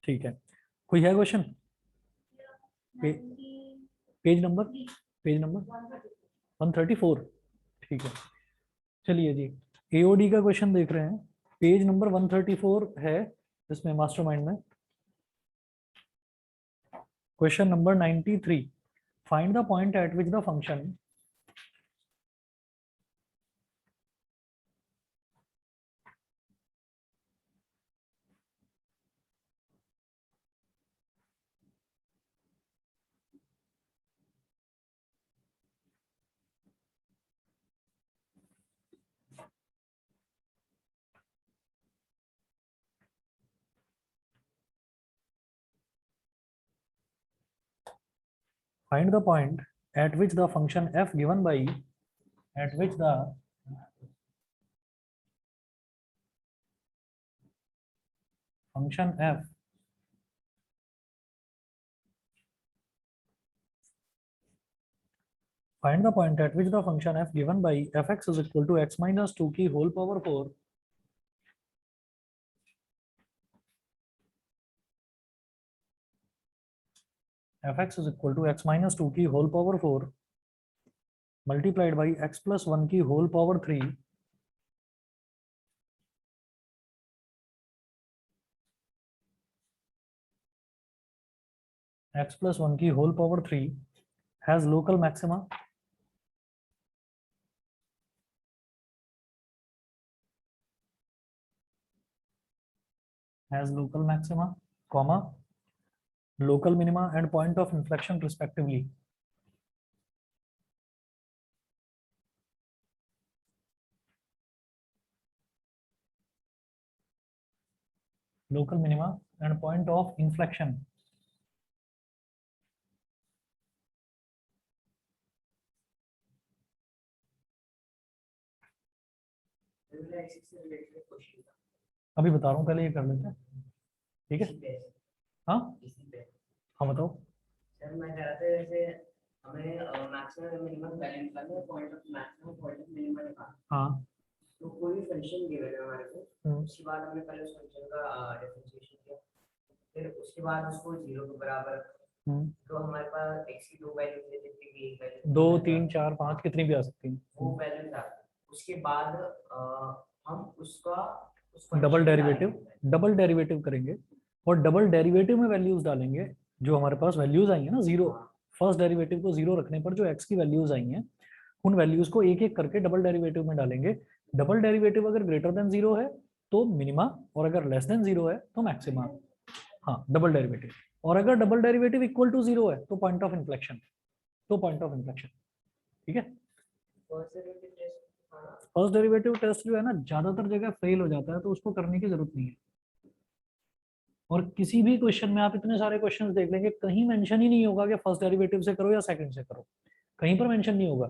ठीक है, कोई है question? Page number, page number 134। ठीक है, चलिए जी, एओडी का क्वेश्चन देख रहे हैं, पेज नंबर 134 है इसमें मास्टरमाइंड में। Question number 93, find the point eight which the function find the point at which the function f given by at which the function f find the point at which the function f given by fx is equal to x minus 2 की whole power 4 fx is equal to x minus 2 की whole power 4 multiplied by x plus 1 की whole power 3 x plus 1 की whole power 3 has local maxima comma local minima and point of inflection respectively. Local minima and point of inflection. अभी बता रहा हूँ, पहले ये कर लेते हैं, ठीक है? हाँ हाँ बताओ। सर मैं कह रहा था जैसे हमें मैक्सिमम मिनिमम वैल्यू निकालनी है, point of maximum point of minimum निकालना। हाँ तो कोई फंक्शन गिवन है हमारे को, उसके बाद हमने पहले उस फंक्शन का डिफरेंशिएशन किया, फिर उसके बाद उसको 0 के बराबर, तो हमारे पास x की दो वैल्यू थे, जितनी भी एक वैल्यू 2 3 4 5 कितनी भी आ सकती है, वो वैल्यू था। उसके बाद हम उसका डबल डेरिवेटिव करेंगे और डबल डेरिवेटिव में वैल्यूज डालेंगे जो हमारे पास वैल्यूज आई है ना, जीरो। फर्स्ट डेरिवेटिव को जीरो रखने पर जो x की वैल्यूज आई हैं उन वैल्यूज को एक एक करके डबल डेरिवेटिव में डालेंगे। डबल डेरिवेटिव अगर ग्रेटर देन जीरो है तो मिनिमा, और अगर लेस देन जीरो है तो मैक्सिमा। हाँ डबल डेरिवेटिव, और अगर double derivative equal to zero है तो पॉइंट ऑफ इन्फ्लेक्शन, ठीक है? फर्स्ट डेरिवेटिव टेस्ट जो है ना ज्यादातर जगह फेल हो जाता है, तो उसको करने की जरूरत नहीं है। और किसी भी क्वेश्चन में आप इतने सारे क्वेश्चंस देख लेंगे, कहीं मेंशन ही नहीं होगा कि फर्स्ट डेरिवेटिव से करो या सेकंड से करो, कहीं पर मेंशन नहीं होगा।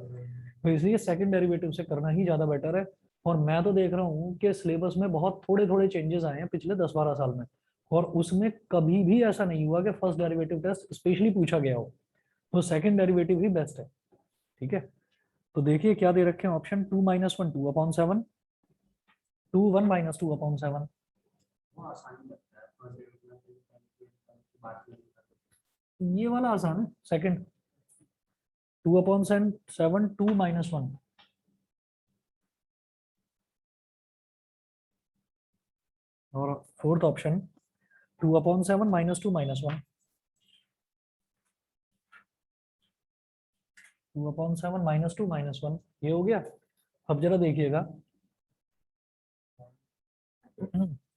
तो इसलिए सेकंड डेरिवेटिव से करना ही ज्यादा बेटर है। और मैं तो देख रहा हूँ कि सिलेबस में बहुत थोड़े थोड़े चेंजेस आए हैं पिछले 10-12 साल में, और उसमें कभी भी ऐसा नहीं हुआ कि फर्स्ट डेरिवेटिव टेस्ट स्पेशली पूछा गया हो। तो सेकंड डेरिवेटिव ही बेस्ट है, ठीक है? तो देखिए क्या दे रखे हैं ऑप्शन, 2 - 1 2/7, 2 1 - 2/7। ये वाला आसान है, सेकंड 2/7 2 - 1। और फोर्थ ऑप्शन 2/7 -2 - 1, 2/7 -2 - 1, ये हो गया। अब जरा देखिएगा,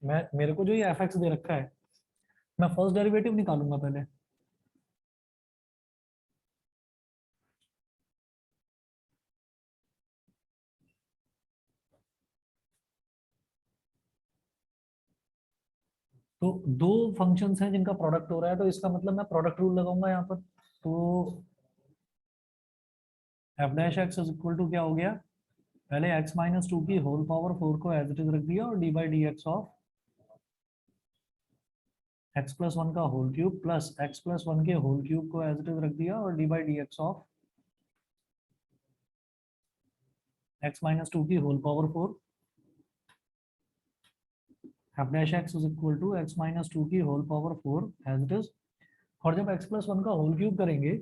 मैं मेरे को जो ये एफ दे रखा है, मैं फर्स्ट डेरिवेटिव निकालूंगा पहले। तो दो फंक्शंस हैं जिनका प्रोडक्ट हो रहा है, तो इसका मतलब मैं प्रोडक्ट रूल लगाऊंगा यहाँ पर। तो F dash x is equal to क्या हो गया, पहले x - 2 की होल पावर 4 को एज इट इज रख दिया, और d/dx ऑफ x + 1 का होल क्यूब प्लस x + 1 के होल क्यूब को एज इट इज रख दिया, और d/dx ऑफ x - 2 की whole power 4 F dash x is equal to x minus two की whole power 4 as it is. और जब एक्स प्लस वन का होल क्यूब करेंगे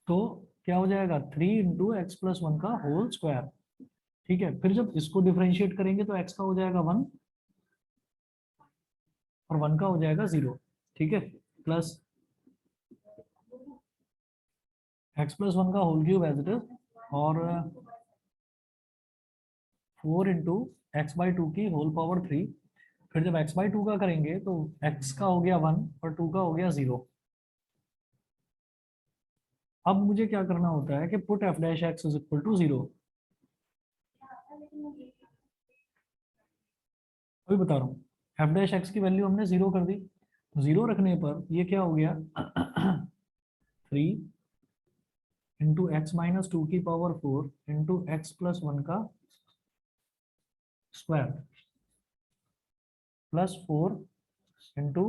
तो क्या हो जाएगा 3 इंटू एक्स प्लस वन का होल स्क्वायर। ठीक है, फिर जब इसको डिफरेंशिएट करेंगे तो एक्स का हो जाएगा 1 और 1 का हो जाएगा 0। ठीक है, प्लस एक्स प्लस वन का whole cube as it is और 4 इंटू एक्स बाई टू की होल पावर 3। फिर जब x बाई टू का करेंगे तो x का हो गया 1 और 2 का हो गया 0। अब मुझे क्या करना होता है कि put F dash x is equal to 0। अभी बता रहा हूँ, एफ डैश एक्स की वैल्यू हमने 0 कर दी। 0 रखने पर ये क्या हो गया 3 इंटू एक्स माइनस टू की power 4 into x plus one का square plus 4 into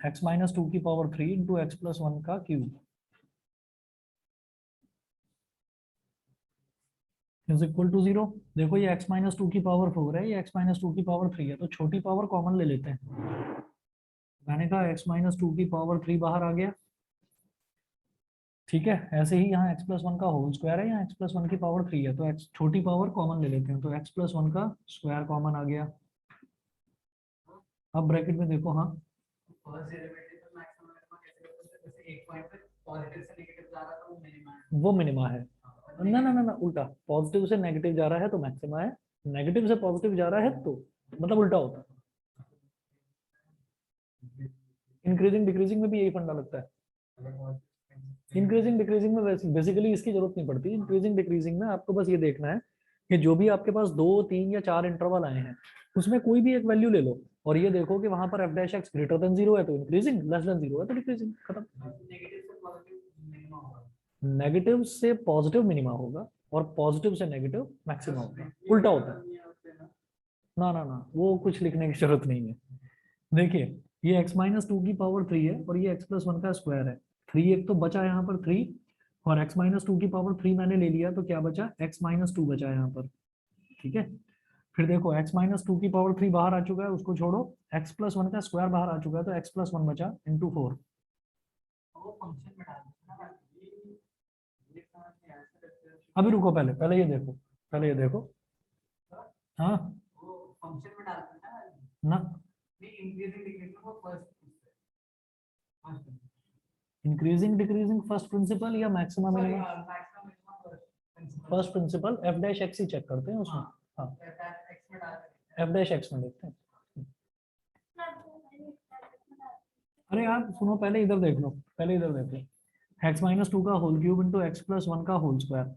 x minus two की power 3 into x plus one का क्यूब इज इक्वल टू 0। देखो ये x माइनस टू की पावर 4 है, ये x माइनस टू की पावर 3 है, तो छोटी पावर कॉमन ले लेते हैं। मैंने कहा x माइनस टू की पावर 3 बाहर आ गया। ठीक है, ऐसे ही यहाँ x प्लस वन का होल स्क्वायर है, यहाँ x प्लस वन की पावर 3 है, तो x छोटी पावर कॉमन ले लेते हैं, तो x प्लस वन का स्क्वायर कॉमन आ गया। अब ब्रैकेट में देखो, हाँ वो मिनिमा है। ना ना ना ना, उल्टा, पॉजिटिव से नेगेटिव जा रहा है तो मैक्सिमा है, नेगेटिव से पॉजिटिव जा रहा है तो मतलब उल्टा होता है। इंक्रीजिंग डिक्रीजिंग में भी यही फंडा लगता है। इंक्रीजिंग डिक्रीजिंग में बेसिकली इसकी जरूरत नहीं पड़ती। इंक्रीजिंग डिक्रीजिंग में आपको बस ये देखना है कि जो भी आपके पास 2, 3 या 4 इंटरवल आए हैं उसमें कोई भी एक वैल्यू ले लो और ये देखो कि वहां पर F dash x greater than 0 है तो इंक्रीजिंग, लेस देन 0 है तो डिक्रीजिंग, खत्म। नेगेटिव से पॉजिटिव मिनिमा होगा और पॉजिटिव से नेगेटिव मैक्सिमा होगा, उल्टा होता है। ना ना ना, वो कुछ लिखने की जरूरत नहीं है। देखिए ये x माइनस टू की पावर 3 है और ये x प्लस वन का स्क्वायर है। 3 एक तो बचा यहाँ पर 3 और x माइनस टू की पावर 3 मैंने ले लिया तो क्या बचा x माइनस टू बचा यहाँ पर। ठीक है, फिर देखो x माइनस टू की पावर 3 बाहर आ चुका है, उसको छोड़ो, x प्लस वन का स्क्वायर बाहर आ चुका है तो x प्लस वन बचा इंटू 4। अभी रुको, पहले पहले ये देखो, पहले ये देखो। हाँ ना, इंक्रीजिंग डिक्रीजिंग फर्स्ट प्रिंसिपल या maxima minima? First principle F dash x ही चेक करते हैं उसमें। हाँ, एफ डैश एक्स में देखते हैं। अरे आप सुनो, पहले इधर देख लो, पहले इधर देख लो, एक्स माइनस टू का whole cube into x plus one का होल स्क्वायर।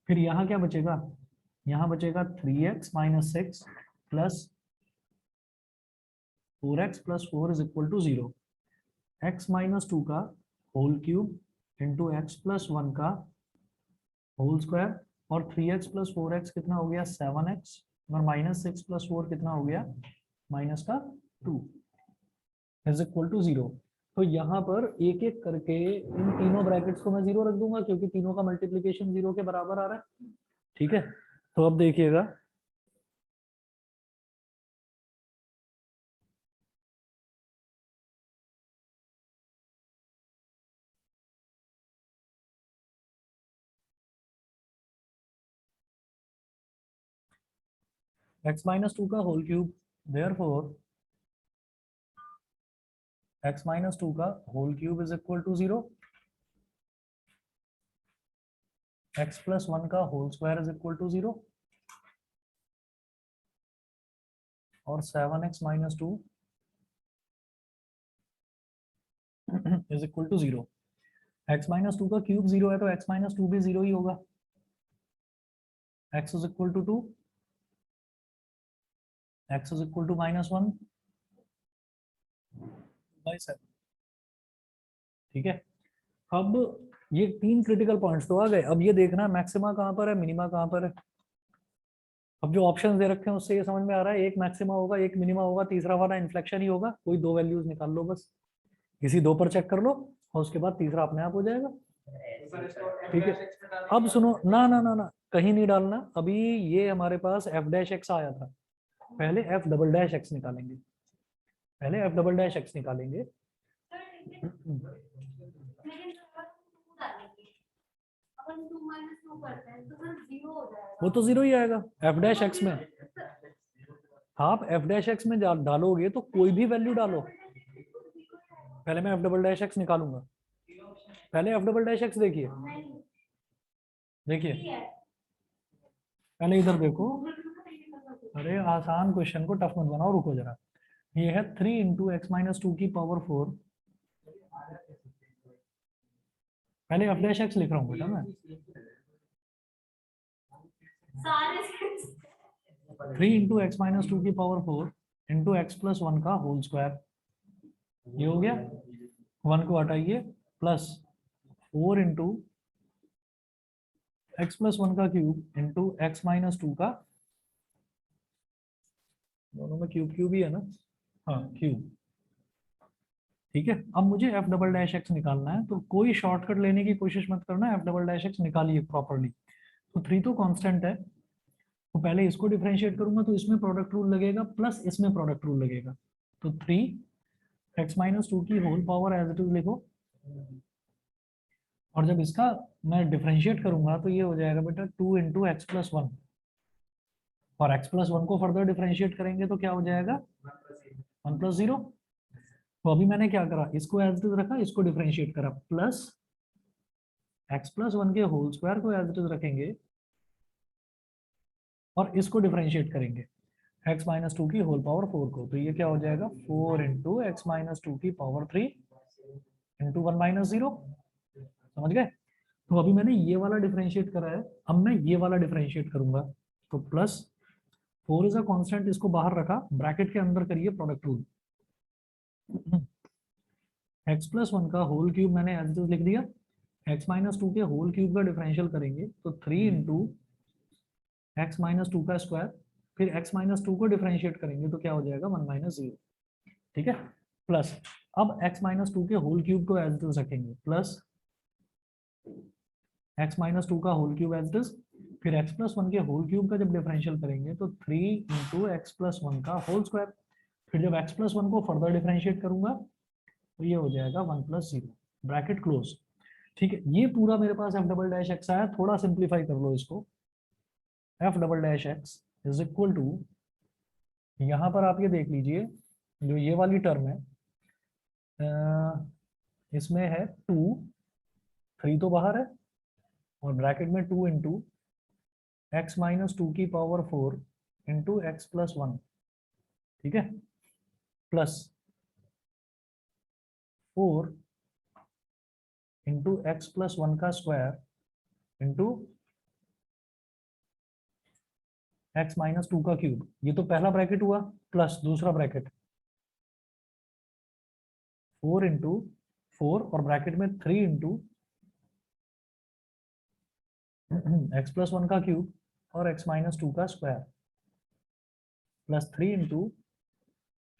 फिर यहाँ क्या बचेगा, यहाँ बचेगा 3x minus 6 plus 4x plus 4 is equal to 0। X minus two का whole cube into x plus one का होल स्क्वायर और 3x प्लस 4x कितना हो गया 7x और माइनस 6 प्लस 4 कितना हो गया माइनस का 2 इज इक्वल टू 0। तो यहाँ पर एक एक करके इन तीनों ब्रैकेट्स को मैं 0 रख दूंगा क्योंकि तीनों का मल्टीप्लीकेशन 0 के बराबर आ रहा है। ठीक है, तो अब देखिएगा, x माइनस टू का whole cube, therefore x minus two का whole cube is equal to 0, x plus one का whole square is equal to 0 और 7x minus two is equal to 0। x minus two का cube 0 है तो x minus to भी 0 ही होगा। x is equal to 2, x is equal to minus 1 by 7। ठीक है, अब ये 3 क्रिटिकल पॉइंट्स तो आ गए। अब ये देखना मैक्सिमा कहाँ पर है, मिनिमा कहाँ पर है। अब जो ऑप्शंस दे रखे हैं उससे ये समझ में आ रहा है एक मैक्सिमा होगा, एक मिनिमा होगा, तीसरा वाला इन्फ्लेक्शन ही होगा। कोई 2 वैल्यूज निकाल लो, बस किसी 2 पर चेक कर लो और उसके बाद तीसरा अपने आप हो जाएगा। ठीक है, अब सुनो, ना ना ना ना, कहीं नहीं डालना। अभी ये हमारे पास एफ डैश एक्स आया था, पहले एफ डबल डैश एक्स निकालेंगे, पहले एफ डबल डैश एक्स निकालेंगे। वो तो जीरो ही आएगा एफ डैश एक्स में। आप एफ डैश एक्स में डालोगे तो कोई भी वैल्यू डालो। पहले मैं एफ डबल डैश एक्स निकालूंगा, पहले एफ डबल डैश एक्स देखिए, देखिए पहले इधर देखो। अरे आसान क्वेश्चन को टफ मत बनाओ, रुको जरा। ये है 3 इंटू एक्स माइनस टू की पावर 4। पहले एफ डैश एक्स लिख रहा हूँ बेटा मैं। 3 इंटू एक्स माइनस टू की पावर 4 इंटू एक्स प्लस 1 का होल स्क्वायर। ये हो गया, 1 को हटाइए, प्लस 4 इंटू एक्स प्लस 1 का क्यूब इंटू एक्स माइनस 2 का, दोनों में क्यूब क्यूब ही है ना, हाँ क्यूब। ठीक है, अब मुझे एफ डबल डैश एक्स निकालना है, तो कोई शॉर्टकट लेने की कोशिश मत करना, एफ डबल डैश एक्स निकालिए प्रॉपरली। तो 3 तो कांस्टेंट है, तो पहले इसको डिफरेंशिएट करूंगा तो इसमें प्रोडक्ट रूल लगेगा प्लस इसमें प्रोडक्ट रूल लगेगा। तो 3 एक्स माइनस 2 की whole power as it is लिखो, और जब इसका मैं डिफरेंशिएट करूंगा तो ये हो जाएगा बेटा 2 इंटू एक्स प्लस 1, और x प्लस 1 को फर्दर डिफरेंशिएट करेंगे तो क्या हो जाएगा 1 प्लस 0। तो अभी मैंने क्या करा, इसको एज इट इज रखा, इसको डिफरेंशिएट करा, प्लस x प्लस 1 के होल स्क्वायर को एज इट इज रखेंगे और इसको डिफरेंशिएट करेंगे x माइनस 2 की होल पावर 4 को। तो ये क्या हो जाएगा 4 इंटू एक्स माइनस 2 की पावर 3 इंटू 1 माइनस 0। समझ गए? तो अभी मैंने ये वाला डिफरेंशिएट करा है, अब मैं ये वाला डिफरेंशिएट करूंगा। तो प्लस 4 इज अ कांस्टेंट, इसको बाहर रखा, ब्रैकेट के अंदर करिए प्रोडक्ट रूल। x प्लस 1 का होल क्यूब मैंने एज इट इज लिख दिया, x माइनस 2 के होल क्यूब का डिफरेंशियल करेंगे तो 3 इंटू एक्स माइनस 2 का स्क्वायर, फिर x माइनस 2 को डिफरेंशिएट करेंगे तो क्या हो जाएगा 1 माइनस 0। ठीक है, प्लस अब x माइनस 2 के होल क्यूब को एज इट इज रखेंगे, प्लस x माइनस 2 का whole cube as it is, फिर x प्लस 1 के होल क्यूब का जब डिफरेंशियल करेंगे तो 3 इंटू एक्स प्लस 1 का होल स्क्वायर, फिर जब x प्लस 1 को फर्दर डिफरेंशिएट करूंगा तो ये हो जाएगा 1 प्लस 0, ब्रैकेट क्लोज। ठीक है, ये पूरा मेरे पास एफ डबल डैश एक्स आया, थोड़ा सिंप्लीफाई कर लो इसको। F double dash x is equal to, यहाँ पर आप ये देख लीजिए, जो ये वाली टर्म है इसमें है 2, 3 तो बाहर है, और ब्रैकेट में 2 इंटू एक्स माइनस 2 की पावर 4 इंटू एक्स प्लस 1। ठीक है, प्लस 4 इंटू एक्स प्लस 1 का स्क्वायर इंटू एक्स माइनस 2 का क्यूब। ये तो पहला ब्रैकेट हुआ, प्लस दूसरा ब्रैकेट 4 इंटू 4 और ब्रैकेट में 3 इंटू एक्स प्लस 1 का क्यूब और एक्स माइनस 2 का square, plus 3 into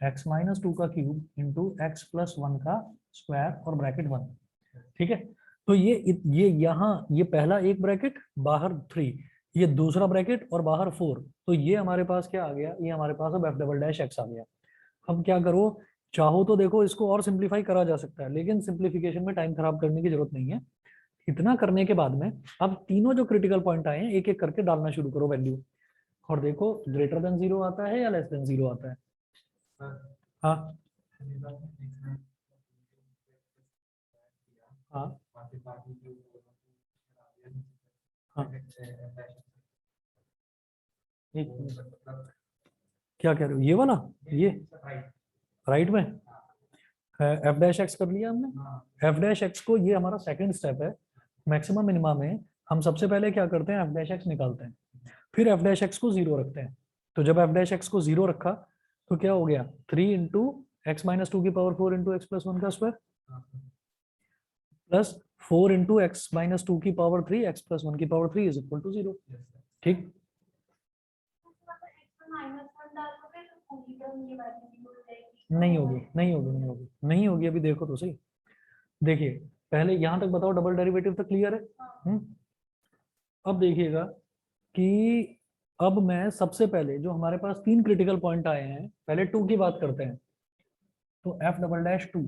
x minus 2 का क्यूब इंटू एक्स प्लस 1 का स्क्वायर और ब्रैकेट 1। ठीक है, तो ये यहाँ ये पहला एक ब्रैकेट, बाहर 3, ये दूसरा ब्रैकेट और बाहर 4, तो ये हमारे पास क्या आ गया, ये हमारे पास अब एफ डबल डैश एक्स आ गया। अब क्या करो, चाहो तो देखो इसको और सिंप्लीफाई करा जा सकता है, लेकिन सिंप्लीफिकेशन में टाइम खराब करने की जरूरत नहीं है। इतना करने के बाद में अब तीनों जो क्रिटिकल पॉइंट आए हैं एक एक करके डालना शुरू करो वैल्यू, और देखो ग्रेटर देन 0 आता है या लेस देन 0 आता है। हाँ हाँ हाँ, एक क्या कह रहे हो, ये वाला, ये राइट में एफ डैश एक्स कर लिया हमने। एफ डैश एक्स को, ये हमारा सेकंड स्टेप है मैक्सिमम मिनिमा में। हम सबसे पहले क्या करते हैं, एफ डैश एक्स निकालते हैं, फिर एफ डैश एक्स को 0 रखते हैं। तो जब एफ डैश एक्स को 0 रखा तो क्या हो गया 3 इंटू एक्स माइनस 2 की पावर 4 इंटू एक्स प्लस 1 का square, plus 4 into x minus 2 की पावर 3 एक्स प्लस 1 की पावर 3 इज इक्वल टू 0। ठीक, नहीं होगी नहीं होगी नहीं होगी नहीं होगी, अभी देखो तो सही। देखिए पहले यहां तक बताओ, डबल डेरिवेटिव तक क्लियर है। अब देखिएगा कि अब मैं सबसे पहले जो हमारे पास 3 क्रिटिकल पॉइंट आए हैं, पहले 2 की बात करते हैं। तो एफ डबल डैश 2,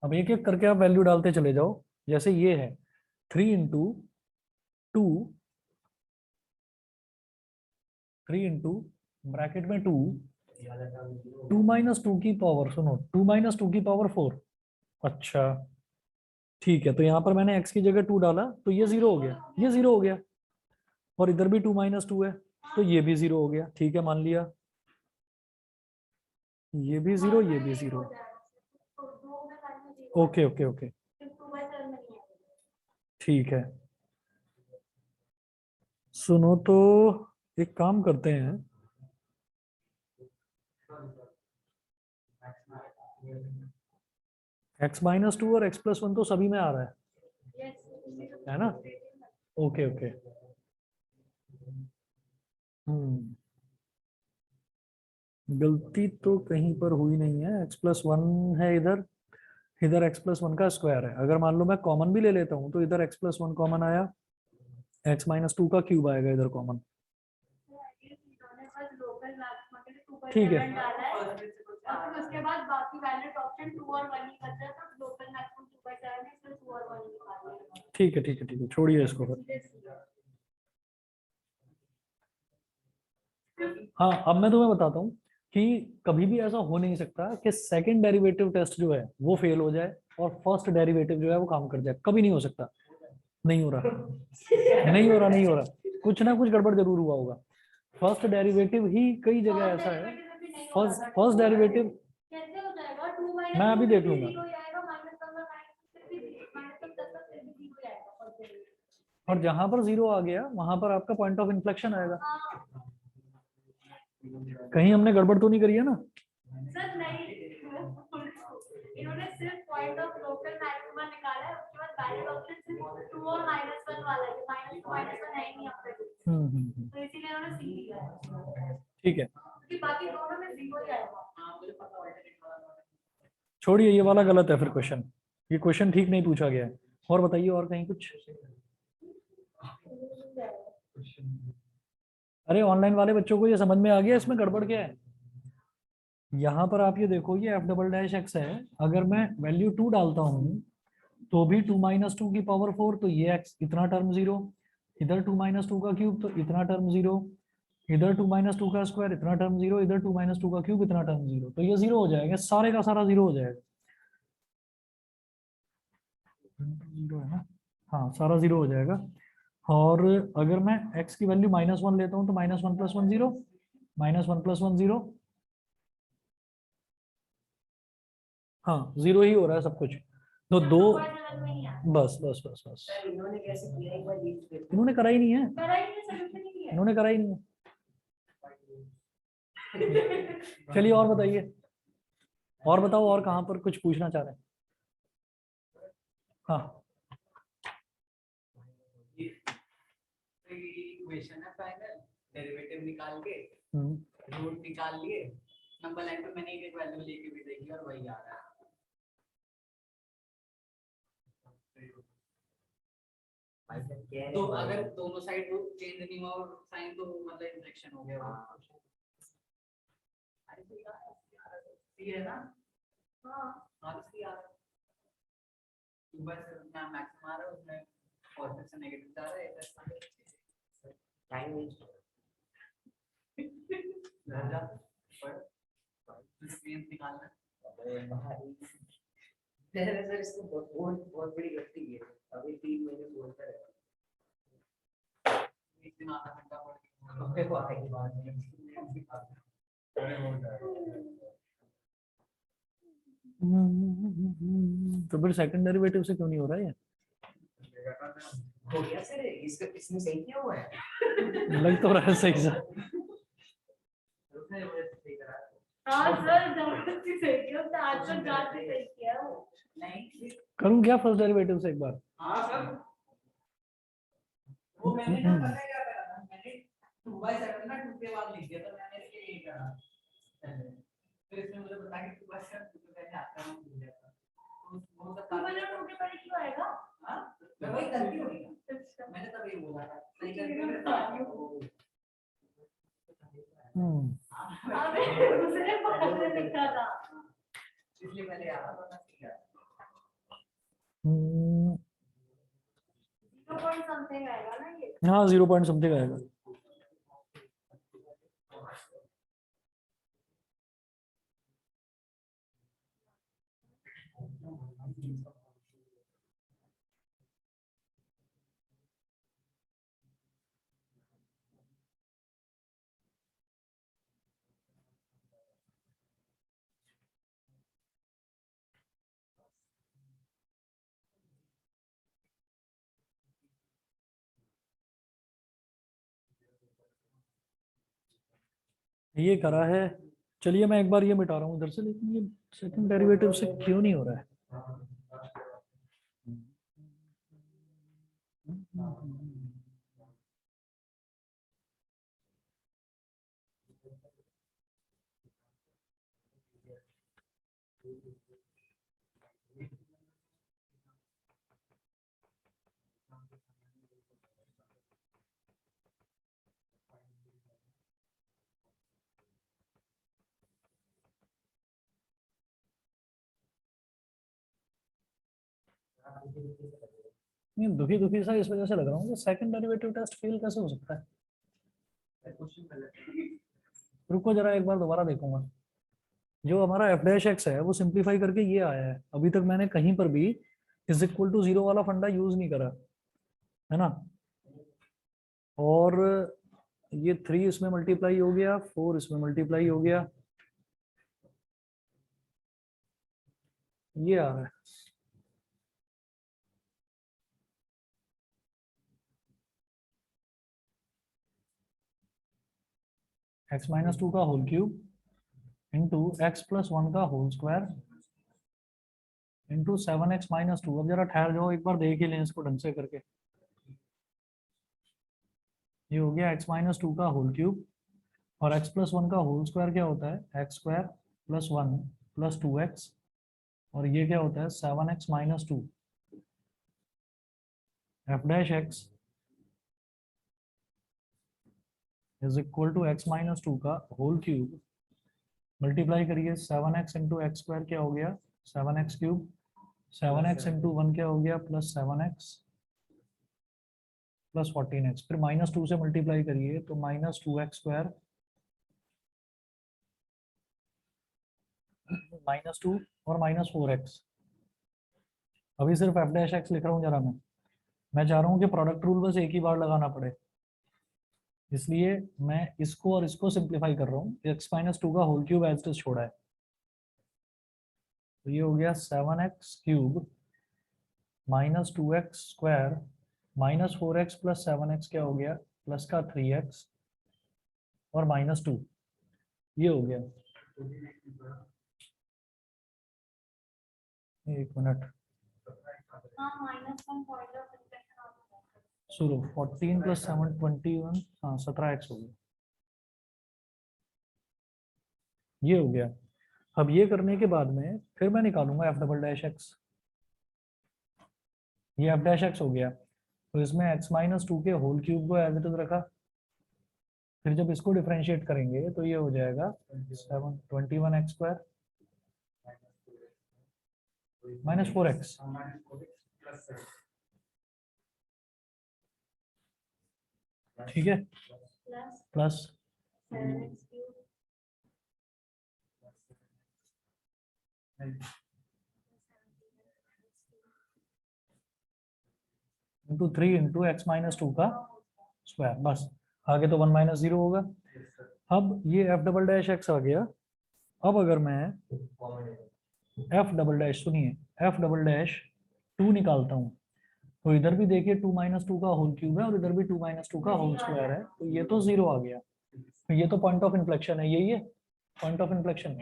अब एक एक करके आप वैल्यू डालते चले जाओ। जैसे ये है 3 इंटू 2, 3 इंटू ब्रैकेट में 2, 2 माइनस 2 की पावर, सुनो 2 माइनस 2 की पावर 4। अच्छा ठीक है, तो यहाँ पर मैंने x की जगह 2 डाला तो ये 0 हो गया, ये 0 हो गया। और इधर भी 2 माइनस 2 है तो ये भी 0 हो गया। ठीक है, मान लिया ये भी 0, ये भी 0। ओके ओके ओके, ठीक है। सुनो तो एक काम करते हैं, x माइनस 2 और x प्लस 1 तो सभी में आ रहा है ना? Okay okay. गलती तो कहीं पर हुई नहीं है, x प्लस 1 है इधर, इधर x प्लस 1 का स्क्वायर है। अगर मान लो मैं कॉमन भी ले लेता हूँ तो इधर x प्लस 1 कॉमन आया, x माइनस 2 का क्यूब आएगा इधर कॉमन। ठीक है उसके बाद बाकी वैलिड ऑप्शन 2 और 1 ही बचा, तो लोकल मैक्सिमम 2/7 है, इसलिए 2 और 1 निकालना है। ठीक है ठीक है ठीक है, छोड़िए इसको फिर। हाँ, अब मैं तुम्हें बताता हूँ कि कभी भी ऐसा हो नहीं सकता कि सेकंड डेरिवेटिव टेस्ट जो है वो फेल हो जाए और फर्स्ट डेरिवेटिव जो है वो काम कर जाए। कभी नहीं हो सकता, नहीं हो रहा, नहीं हो रहा, नहीं हो रहा, कुछ ना कुछ गड़बड़ जरूर हुआ होगा। फर्स्ट डेरिवेटिव ही कई जगह ऐसा है, फर्स्ट डेरिवेटिव कैसे हो जाएगा? 2 माइनस मैं अभी देख लूंगा। 0 आएगा, माइनस का माइनस फिर भी माइनस का 10 फिर भी 0 आएगा। और जहां पर 0 आ गया वहां पर आपका पॉइंट ऑफ इन्फ्लेक्शन आएगा। कहीं हमने गड़बड़ तो नहीं करी है ना? सर नहीं, इन्होंने सिर्फ पॉइंट ऑफ लोकल मैक्सिमा निकाला है, उसके बाद वैलिड ऑप्शन सिर्फ 2 और -1 वाला है, माइनस टू -1 है ही नहीं अपने को, तो इसीलिए उन्होंने सी लिया है। ठीक है, क्योंकि बाकी दोनों में 0 ही आएगा। छोड़िए ये वाला गलत है फिर क्वेश्चन, ये क्वेश्चन ठीक नहीं पूछा गया है। और बताइए और कहीं कुछ? अरे ऑनलाइन वाले बच्चों को ये समझ में आ गया इसमें गड़बड़ क्या है? यहाँ पर आप ये देखो, ये एफ डबल डैश एक्स है, अगर मैं वैल्यू 2 डालता हूँ तो भी 2 माइनस 2 की पावर 4, तो ये एक्स इतना टर्म 0, इधर 2 माइनस 2 का क्यूब तो इतना टर्म 0, इधर 2 माइनस 2 का स्क्वायर इतना टर्म 0, इधर 2 माइनस 2 का क्यूब इतना टर्म 0, तो ये 0 हो जाएगा, सारे का सारा 0 हो जाएगा। 0 है ना? हाँ, सारा 0 हो जाएगा। और अगर मैं x की वैल्यू -1 लेता हूँ तो -1 + 1 0, -1 + 1 0, हाँ 0 ही हो रहा है सब कुछ। तो दो, बस बस बस बस, इन्होंने कैसे किया एक बार ये देखो। इन्होंने करा ही नहीं है, करा ही नहीं, सॉल्यूशन ही नहीं है। इन्होंने करा ही नहीं है। चलिए और बताइए, और बताओ और कहाँ पर कुछ पूछना चाह रहे हैं? हाँ इक्वेशन है फाइनल, डेरिवेटिव निकाल के हम्म, रूट निकाल लिए, नंबर लाइन पे मैंने एक वैल्यू लेके भी देखी और वही आ रहा है। तो अगर दोनों साइड रूट चेंज नहीं हुआ और साइन तो मतलब इंफ्लेक्शन हो गया। सी है ना? हाँ सी आ रहा है, बस ना मैक्सिमम आ रहा है, उसमें पॉजिटिव से नेगेटिव जा रहा है, इधर टाइम वेस्ट निकालना। सर इसको बहुत बहुत बड़ी गलती है, अभी 3 महीने बोलता है। एक दिन आधा घंटा पढ़ के अबे वाह की बात नहीं। तो फिर सेकंड डेरिवेटिव से क्यों नहीं हो रहा है? हो गया सर, इसका इसने सही किया हुआ है। लग तो रहा है सही सा। उसने जबरदस्ती सही करा। हाँ सर, जबरदस्ती सही किया, उसने आज तक जान के सही किया है वो। नहीं करूं क्या फर्स्ट डेरिवेटिव से एक बार? हाँ सर, वो मैंने ना पता है क्या करा था, मैंने 2/7 ना 2 के बाद लिख दिया था, मैंने इसके लिए करा पहले, फिर इसने मुझे बताया कि 2/7 2 पहले आता है, मैं भूल गया था। तो वो सब तो मैंने 2 के पहले क्यों आएगा? हाँ मैं वही गलती हो गई ना, सिस्टम मैंने तभी बोला था सही करके अबे दूसरे पार्ट में लिखा था इसलिए पहले आ रहा था ठीक है 0 पॉइंट समथिंग आएगा ना ये हाँ 0 पॉइंट समथिंग आएगा। ये करा है, चलिए मैं एक बार ये मिटा रहा हूँ इधर से, लेकिन ये सेकंड डेरिवेटिव से क्यों नहीं हो रहा है? नहीं दुखी दुखी सा इस वजह से लग रहा हूँ कि सेकंड डेरिवेटिव टेस्ट फेल कैसे हो सकता है। रुको जरा एक बार दोबारा देखूंगा। जो हमारा एफ डैश एक्स है वो सिंप्लीफाई करके ये आया है, अभी तक मैंने कहीं पर भी इज इक्वल टू 0 वाला फंडा यूज नहीं करा है ना। और ये 3 इसमें मल्टीप्लाई हो गया, 4 इसमें मल्टीप्लाई हो गया, ये आ रहा है। x माइनस 2 का whole cube into x plus 1 का whole square into 7x minus 2। अब जरा ठहर जाओ, एक बार देख ही लें इसको ढंग से करके। ये हो गया x माइनस 2 का होल क्यूब, और x प्लस 1 का होल स्क्वायर क्या होता है x square plus 1 plus 2x, और ये क्या होता है 7x minus 2। F dash x is equal to x minus 2 का होल क्यूब मल्टीप्लाई करिए 7x इंटू एक्स स्क्वायर क्या हो गया 7x क्यूब, 7x इंटू 1 क्या हो गया प्लस 7x प्लस 14x, फिर माइनस 2 से मल्टीप्लाई करिए तो माइनस 2x स्क्वायर माइनस 2 और माइनस 4x। अभी सिर्फ एफ डैश एक्स लिख रहा हूँ जरा मैं चाह रहा हूँ कि प्रोडक्ट रूल बस एक ही बार लगाना पड़े, इसलिए मैं इसको और इसको सिंप्लीफाई कर रहा हूँ। x माइनस 2 का whole cube as it is छोड़ा है, तो ये हो गया 7x cube minus 2x square minus 4x plus 7x क्या हो गया प्लस का 3x और माइनस 2, ये हो गया। एक मिनट हाँ -1 पॉइंट ऑफ इंफ्लेक्शन आ गया शुरू 14 प्लस 7 21, हाँ 17x हो गया, ये हो गया। अब ये करने के बाद में फिर मैं निकालूंगा एफ डबल डैश एक्स, ये एफ डैश एक्स हो गया, तो इसमें x माइनस 2 के होल क्यूब को एज इट इज रखा, फिर जब इसको डिफरेंशिएट करेंगे तो ये हो जाएगा 21x स्क्वायर माइनस 4x, ठीक है, plus 7x cube into 3 into x minus 2 का स्क्वायर, बस आगे तो 1 माइनस 0 होगा। अब ये एफ डबल डैश एक्स आ गया। अब अगर मैं एफ डबल डैश सुनिए एफ डबल डैश 2 निकालता हूँ तो इधर भी देखिए 2 माइनस 2 का होल क्यूब है और इधर भी 2 माइनस 2 का होल स्क्वायर है, तो ये तो 0 आ गया, तो ये तो पॉइंट ऑफ इन्फ्लेक्शन है, यही है पॉइंट ऑफ इन्फ्लेक्शन,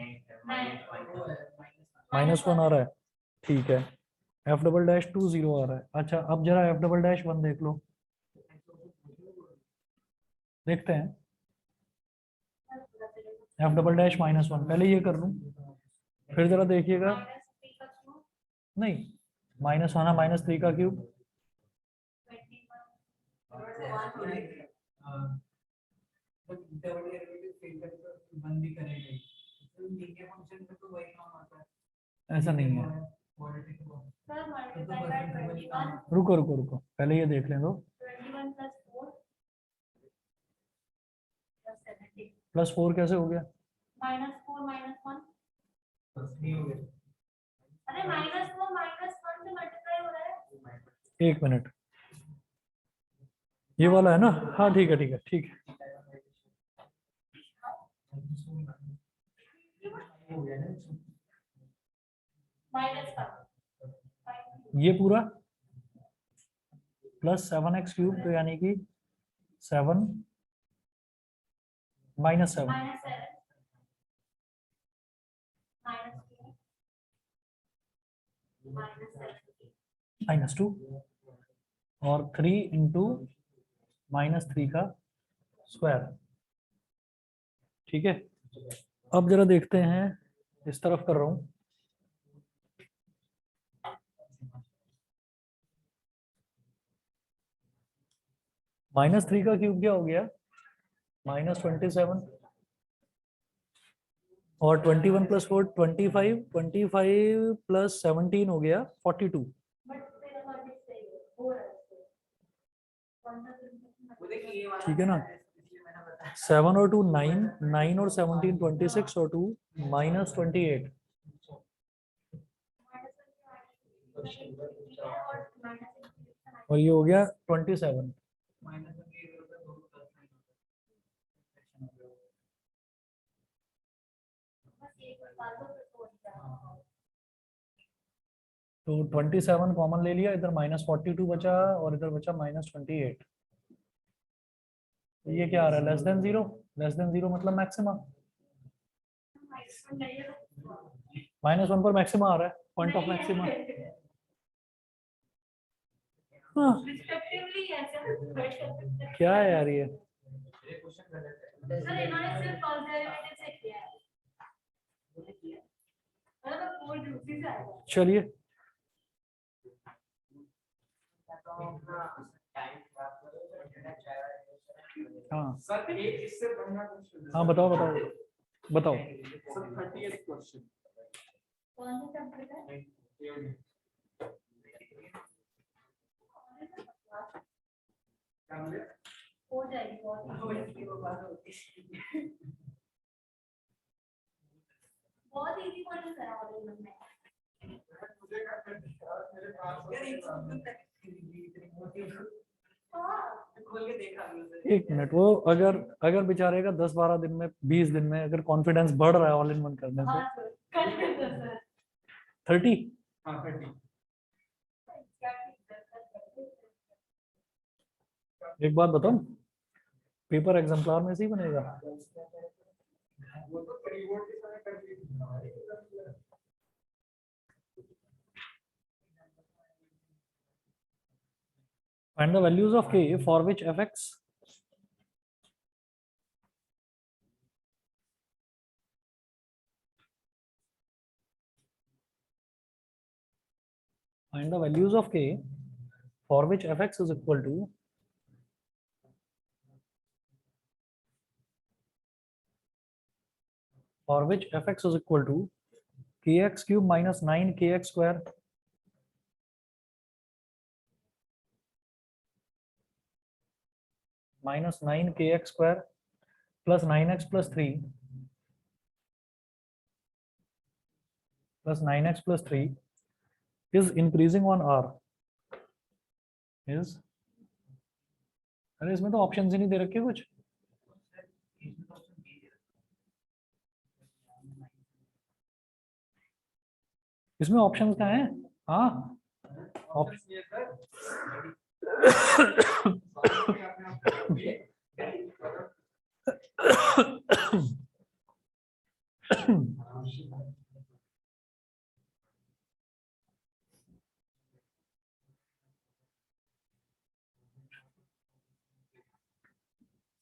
-1 आ रहा है, ठीक है। एफ डबल डैश 2 0 आ रहा है। अच्छा अब जरा एफ डबल डैश 1 देख लो, देखते हैं एफ डबल डैश -1, पहले ये कर लूं फिर जरा देखिएगा, -3 का क्यूब नहीं माइनस आना -3 का क्यूब 21 डबल डेरिवेटिव फेल कर तो बंद भी करेगा ही। तो लीनियर फंक्शन में तो वही काम आता है। ऐसा नहीं है, सर मल्टीप्लाई बाय 21 रुको रुको रुको, पहले ये देख लें दो। 21 plus 4 plus 17 +4 कैसे हो गया? -4 -1 अरे -4 -1 से मल्टीप्लाई हो रहा है। 1 मिनट, ये वाला है ना? हाँ ठीक है ठीक है ठीक है। -5 ये पूरा +7x³ तो यानी कि 7 -7 -7 -2 और 3 इंटू -3 का स्क्वायर। ठीक है, अब जरा देखते हैं, इस तरफ कर रहा हूं। -3 का क्यूब क्या हो गया? -27 और 21 + 4 25, 25 + 17 हो गया 42। ठीक है ना? 7 और 2 9, 9 और 17 26 और 2 -28 और ये हो गया 27। तो 27 कॉमन ले लिया, इधर -42 बचा और इधर बचा -28। तो ये क्या आ रहा है? <0 लेस देन 0 मतलब मैक्सिमा। -1 पर मैक्सिमा आ रहा है, पॉइंट ऑफ मैक्सिमा। हाँ, क्या है यार ये? सर इन्होंने सिर्फ फर्स्ट डेरिवेटिव से किया है। मतलब कोई दूसरी से आएगा। चलिए हाँ सर एक इससे बढ़िया क्वेश्चन। हाँ, बताओ बताओ बताओ। Sir 30th question. कौन सा चैप्टर का? हो जाएगी बहुत इजी क्वेश्चन है ऑल में। एक मिनट, वो अगर अगर बेचारे का 10-12 दिन में 20 दिन में अगर कॉन्फिडेंस बढ़ रहा है ऑल इन वन करने से। 30। हाँ 30। एक बात बताओ, पेपर एग्जाम्पलार में से ही बनेगा? वो तो प्री-बोर्ड के समय कर ली थी। Find the values of k for which fx find the values of k for which fx is equal to kx³ minus 9kx square minus 9kx square plus 9x plus 3 plus 9x plus 3 is increasing on r is, अरे इसमें तो option ही नहीं दे रखे कुछ। इसमें options कहाँ हैं? हाँ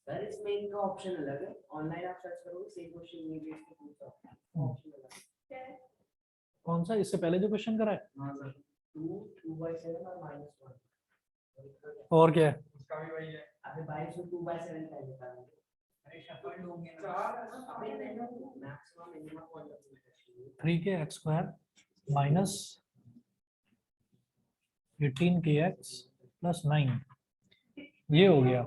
सर इसमें इनका ऑप्शन अलग है, ऑनलाइन आप सर्च करोगे सेम क्वेश्चन ये भी इसको पूछा ऑप्शन अलग है। कौन सा? इससे पहले जो क्वेश्चन करा है? हां सर 2 2/7 और -1 और क्या है? उसका भी वही है। अभी 22 को 2/7 का निकालेंगे। अरे शफल्ड होंगे ना। अभी मैंने maximum minimum point of view 3kx² minus 18kx plus 9, ये हो गया।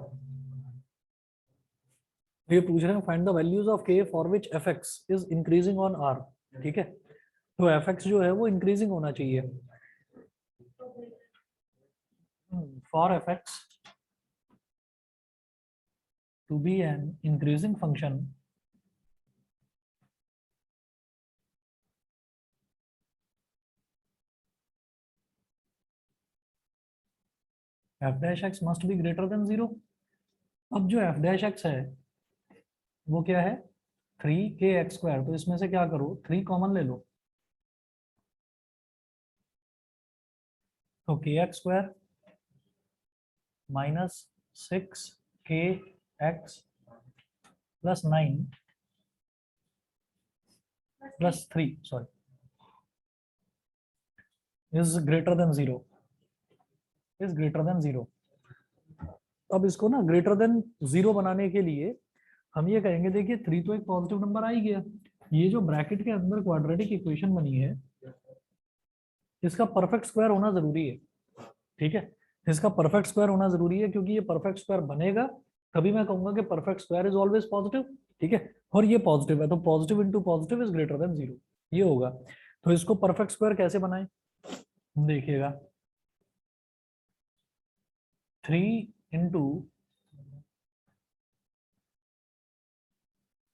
ये पूछ रहे हैं find the values of k for which fx is increasing on r। ठीक है, तो fx जो है वो इंक्रीजिंग होना चाहिए। For fx to be an increasing function, f dash x must be greater than 0। अब जो f dash x है वो क्या है, 3kx²। तो इसमें से क्या करो, 3 कॉमन ले लो, तो kx² minus 6kx plus 9 plus 3 sorry is greater than 0, is greater than 0। अब इसको ना ग्रेटर देन 0 बनाने के लिए हम ये कहेंगे, देखिए 3 तो एक पॉजिटिव नंबर आ ही गया, ये जो ब्रैकेट के अंदर क्वाड्रेटिक इक्वेशन बनी है इसका परफेक्ट स्क्वायर होना जरूरी है। ठीक है, इसका परफेक्ट स्क्वायर होना जरूरी है, क्योंकि ये परफेक्ट स्क्वायर बनेगा तभी मैं कहूंगा कि perfect square is always positive. ठीक है, और ये पॉजिटिव है तो positive into positive is greater than 0, ये होगा। तो इसको परफेक्ट स्क्वायर कैसे बनाएं, देखिएगा 3 इंटू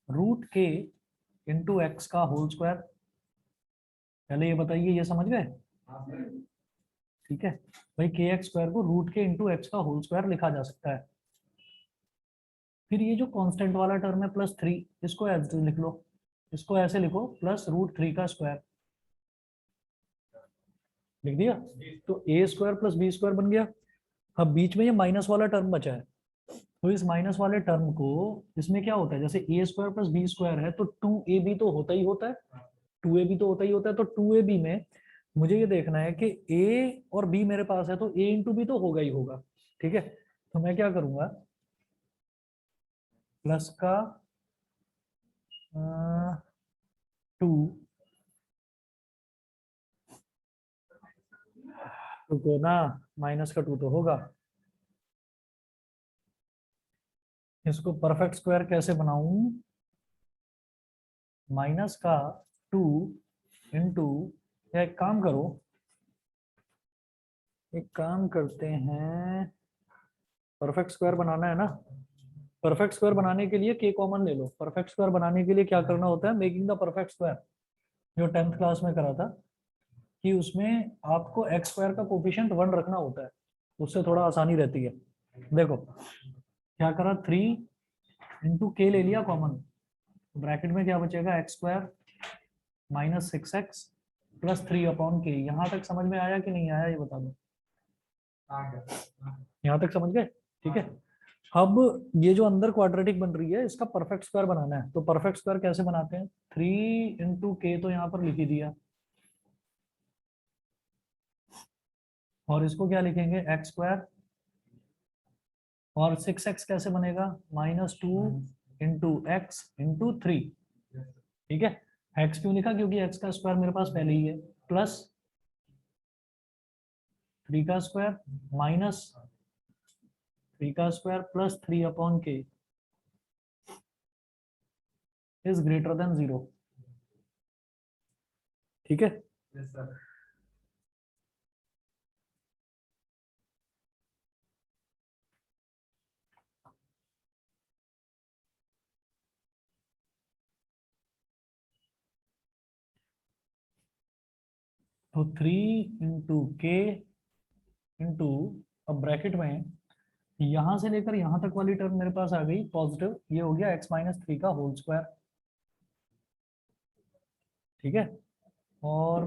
रूट के इंटू एक्स का होल स्क्वायर। पहले ये बताइए, ये समझ गए? ठीक है भाई, के एक्स स्क्वायर को रूट के इंटू एक्स का होल स्क्वायर लिखा जा सकता है। फिर ये जो कांस्टेंट वाला टर्म है +3, इसको ऐसे लिख लो, इसको ऐसे लिखो +√3 का स्क्वायर, लिख दिया। तो a² + b² बन गया। अब बीच में ये माइनस वाला टर्म बचा है, तो इस माइनस वाले टर्म को, इसमें क्या होता है, जैसे a² + b² है तो 2ab तो होता ही होता है, 2ab तो होता ही होता है। तो 2ab में मुझे ये देखना है कि a और b मेरे पास है तो a इंटू b तो होगा ही होगा। ठीक है, तो मैं क्या करूंगा, प्लस का 2 तो ना माइनस का 2 तो होगा। इसको परफेक्ट स्क्वायर कैसे बनाऊं, माइनस का 2 इंटू, या एक काम करो, एक काम करते हैं, परफेक्ट स्क्वायर बनाना है ना, परफेक्ट स्क्वायर बनाने के लिए k कॉमन ले लो। परफेक्ट स्क्वायर बनाने के लिए क्या करना होता है, मेकिंग द परफेक्ट स्क्वायर, जो 10th क्लास में करा था, कि उसमें आपको x² का कोफिशिएंट 1 रखना होता है, उससे थोड़ा आसानी रहती है। देखो क्या करा, 3 इंटू k ले लिया कॉमन, ब्रैकेट में क्या बचेगा, x² minus 6x plus 3/k। यहाँ तक समझ में आया कि नहीं आया, ये बता दो। यहाँ तक समझ गए? ठीक है, अब ये जो अंदर क्वाड्रेटिक बन रही है इसका परफेक्ट स्क्वायर बनाना है। तो परफेक्ट स्क्वायर कैसे बनाते हैं, 3 इंटू k तो यहाँ पर लिख ही दिया, और इसको क्या लिखेंगे, x², और 6x कैसे बनेगा, -2 इंटू x इंटू 3। ठीक है, x क्यों लिखा, क्योंकि x का स्क्वायर मेरे पास पहले ही है, प्लस 3 का स्क्वायर माइनस 3 का square plus 3/k is greater than 0। ठीक है, तो 3 इंटू k इंटू, अब ब्रैकेट में यहां से लेकर यहां तक वाली टर्म मेरे पास आ गई पॉजिटिव, ये हो गया x-3 का होल स्क्वायर। ठीक है, और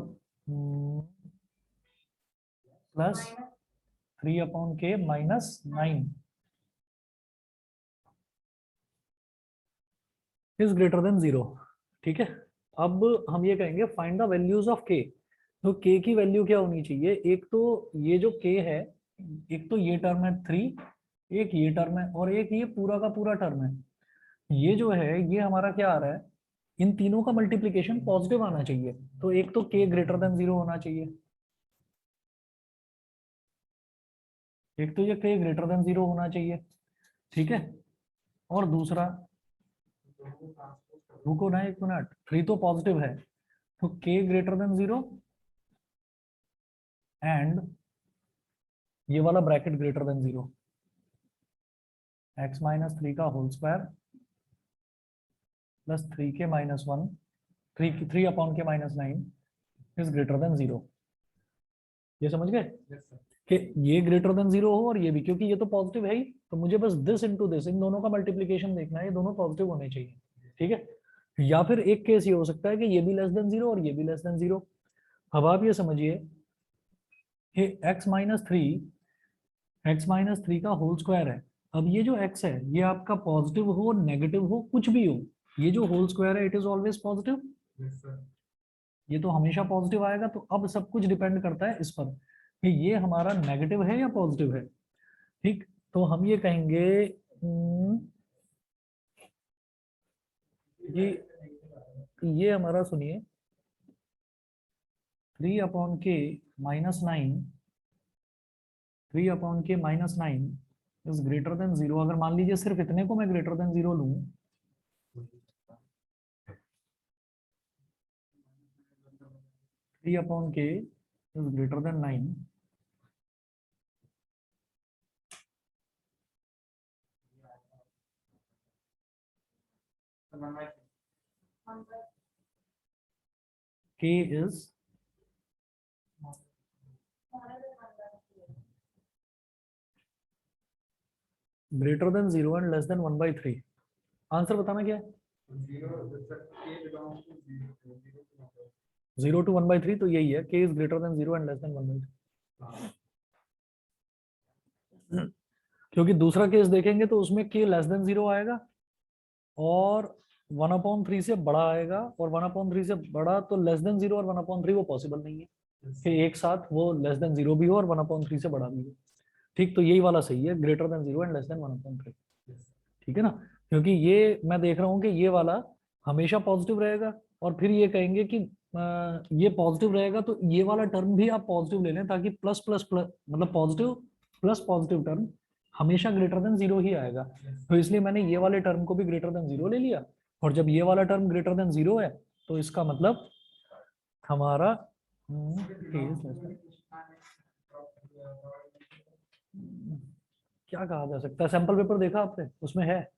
plus 3/k minus 9 is greater than 0। ठीक है, अब हम ये कहेंगे find the values of k। तो k की वैल्यू क्या होनी चाहिए, एक तो ये जो k है, एक तो ये टर्म है 3, एक ये टर्म है और एक ये पूरा का पूरा टर्म है। ये जो है ये हमारा क्या आ रहा है, इन तीनों का मल्टीप्लीकेशन पॉजिटिव आना चाहिए। तो एक तो k ग्रेटर देन 0 होना चाहिए, एक तो ये k ग्रेटर देन 0 होना चाहिए, ठीक है। और दूसरा, रुको ना एक मिनट, 3 तो पॉजिटिव है, तो k ग्रेटर देन 0 एंड ये वाला bracket greater than 0, x minus 3 का whole square plus 3k minus 1, 3 upon K minus 9 is greater than 0। ये समझ गए कि ये ग्रेटर देन 0 हो और ये भी, क्योंकि ये तो पॉजिटिव है ही, तो मुझे बस दिस इनटू दिस, इन दोनों का मल्टीप्लिकेशन देखना है, ये दोनों पॉजिटिव होने चाहिए, ठीक है। या फिर एक केस ये हो सकता है कि ये भी लेस देन 0 और ये भी लेस देन 0। अब आप ये समझिए कि x माइनस थ्री का होल स्क्वायर है। अब ये जो x है ये आपका पॉजिटिव हो नेगेटिव हो कुछ भी हो, ये जो होल स्क्वायर है इट इज ऑलवेज पॉजिटिव, ये तो हमेशा पॉजिटिव आएगा। तो अब सब कुछ डिपेंड करता है इस पर कि ये हमारा नेगेटिव है या पॉजिटिव है, ठीक। तो हम ये कहेंगे ये हमारा सुनिए 3 upon K minus 9 is greater than 0। अगर मान लीजिए सिर्फ इतने को मैं ग्रेटर देन 0 लूं, अपॉन के is greater then 9, k is greater than 0 and less than 1/3। Answer बताना क्या है? 0 to 1/3, तो यही है, k is greater than 0 and less than 1/3। क्योंकि दूसरा केस देखेंगे तो उसमें k लेस देन 0 आएगा और 1/3 से बड़ा आएगा, और 1/3 से बड़ा तो लेस देन 0 और 1/3 वो पॉसिबल नहीं है कि एक साथ वो लेस देन 0 भी हो और 1/3 से बड़ा भी हो, ठीक। तो यही वाला सही है, greater than 0 and less than 1/3, ठीक है ना। क्योंकि ये मैं देख रहा हूँ कि ये वाला हमेशा पॉजिटिव रहेगा, और फिर ये कहेंगे कि ये पॉजिटिव रहेगा तो ये वाला टर्म भी आप पॉजिटिव ले लें, ताकि प्लस प्लस प्लस मतलब पॉजिटिव प्लस पॉजिटिव टर्म हमेशा ग्रेटर देन 0 ही आएगा। तो इसलिए मैंने ये वाले टर्म को भी ग्रेटर देन 0 ले लिया, और जब ये वाला टर्म ग्रेटर देन 0 है तो इसका मतलब हमारा क्या कहा जा सकता है, सैंपल पेपर देखा आपने, उसमें है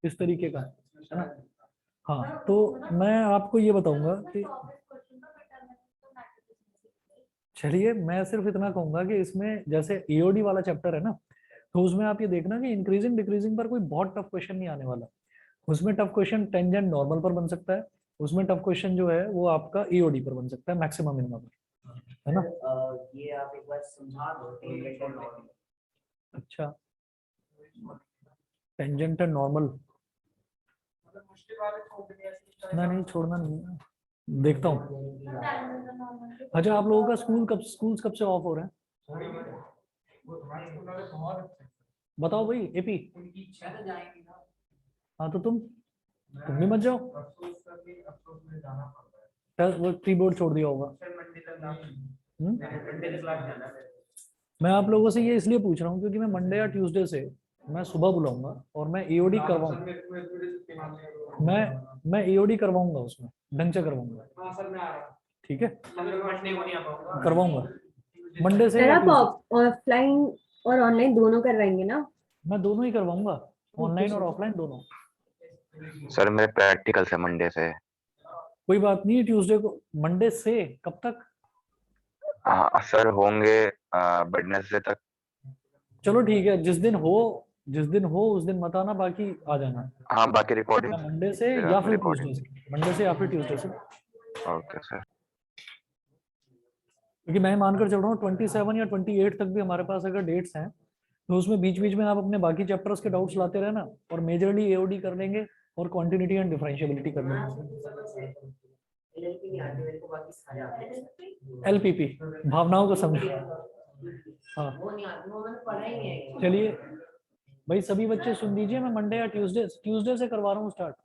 इस तरीके का, है ना। हाँ, तो मैं आपको ये बताऊंगा कि चलिए मैं सिर्फ इतना कहूंगा कि इसमें जैसे एओडी वाला चैप्टर है ना, तो उसमें आप ये देखना कि इंक्रीजिंग डिक्रीजिंग पर कोई बहुत टफ क्वेश्चन नहीं आने वाला। उसमें टफ क्वेश्चन टेंजेंट नॉर्मल पर बन सकता है, उसमें टफ क्वेश्चन जो है वो आपका एओडी पर बन सकता है, मैक्सिमम मिनिमम पर, है ना। ये आप एक बार समझा दो टेंजेंट और नॉर्मल। अच्छा, टेंजेंट एंड नॉर्मल नहीं छोड़ना नहीं है, देखता हूँ। अच्छा, आप लोगों का स्कूल्स कब से ऑफ हो रहे हैं? बताओ भाई एपी। हाँ तो तुम भी मत जाओ, वो कीबोर्ड छोड़ दिया होगा। मैं आप लोगों से ये इसलिए पूछ रहा हूँ क्योंकि मैं मंडे या ट्यूसडे से मैं सुबह बुलाऊंगा और मैं एओडी करवाऊंगा, मैं एओडी करवाऊंगा, उसमें ढंग से करवाऊंगा, ठीक है, करवाऊंगा मंडे से। आप ऑफलाइन और ऑनलाइन दोनों करवाएंगे ना? मैं दोनों ही करवाऊंगा, ऑनलाइन और ऑफलाइन दोनों। सर मेरे प्रैक्टिकल से मंडे से। कोई बात नहीं, ट्यूसडे को, मंडे से कब तक? सर होंगे वेडनेसडे तक। चलो ठीक है, जिस दिन हो उस दिन मत आना, बाकी आ जाना। हाँ, बाकी रिकॉर्डिंग मंडे से या फिर ट्यूसडे से, मंडे से या फिर ट्यूसडे से। Okay sir. क्योंकि मैं मानकर चल रहा हूँ 27 या 28 तक भी हमारे पास अगर डेट्स हैं, तो उसमें बीच बीच में आप अपने बाकी चैप्टर्स के डाउट्स लाते रहना, और मेजरली एओडी कर लेंगे और क्वांटिटी एंड डिफरेंशियबिलिटी कर लेंगे। एलपीपी, भावनाओं को समझो। हाँ वो नहीं आती, वो मैंने पढ़ा ही नहीं है। चलिए भाई सभी बच्चे सुन लीजिए, मैं मंडे या ट्यूसडे से करवा रहा हूँ स्टार्ट।